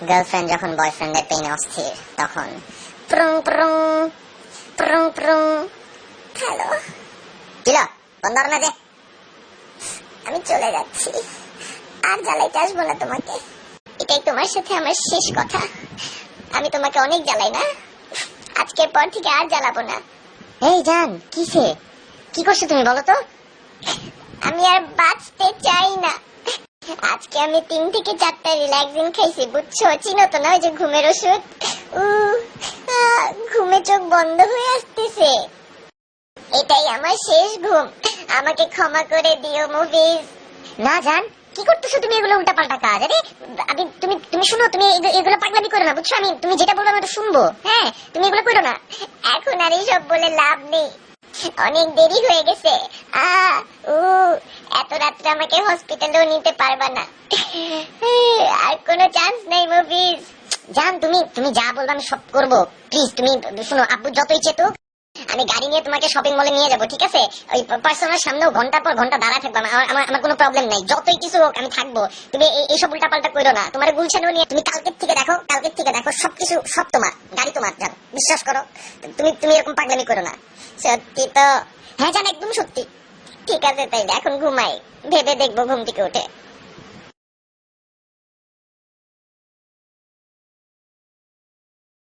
Girlfriend যখন বয়ফ্রেন্ডের পেইনে অস্থির তখন prong prong prong prong. Hello, kilo বন্ধ না যে, আমি চলে যাচ্ছি, আর জ্বালাইতে আসবো না তোমাকে। এটাই তোমার সাথে আমার শেষ কথা। আমি তোমাকে অনেক জ্বালাই না, আজকের পর থেকে আর জ্বালাবো না। এই জান, কিসে কি করছো তুমি বলো তো? আমি আর বাঁচতে চাই না। আজকে আমি 3 থেকে 4টা রিল্যাক্সিং খাইছি, বুঝছো? চিনো তো না ওই যে ঘুমের ওষুধ? ঘুমে চোখ বন্ধ হয়ে আসতেছে। এটাই আমার শেষ ঘুম, আমাকে ক্ষমা করে দিও মুভিজ। না জান, কি করতেছো তুমি? এগুলো উল্টাপাল্টা কাজ। আরে আমি তুমি শুনো, তুমি এগুলো পাগলামি করো না, বুঝছো? তুমি যেটা বলবো আমি ওটা শুনবো। হ্যাঁ, তুমি এগুলো করো না। এখন আর এইসব বলে লাভ নেই, অনেক দেরি হয়ে গেছে। এত রাত্রে আমাকে হসপিটালেও নিতে পারবা না, আর কোনো চান্স নাই মুভিজ। জান, তুমি যা বলবা আমি সব করবো। প্লিজ তুমি শুনো, আব্বু যতই চেতুক আমি গাড়ি নিয়ে তোমাকে শপিং মলে নিয়ে যাবো, ঠিক আছে? ওই পার্সোনাল সামনেও ঘন্টার পর ঘন্টা দাঁড়া থাকবো, আমার কোনো প্রবলেম নাই। যতই কিছু হোক আমি থাকবো। তুমি এইসব উল্টাপাল্টা করো না। তোমার গুলশানও নিয়ে তুমি কালকের থেকে দেখো সবকিছু সব তোমার, গাড়ি তোমার। জান, বিশ্বাস করো, তুমি এরকম পাগলামি করো না। সত্যি তো? হ্যাঁ জান, একদম সত্যি। ঠিক আছে, তাই এখন ঘুমাই, ভেবে দেখবো ঘুম থেকে উঠে।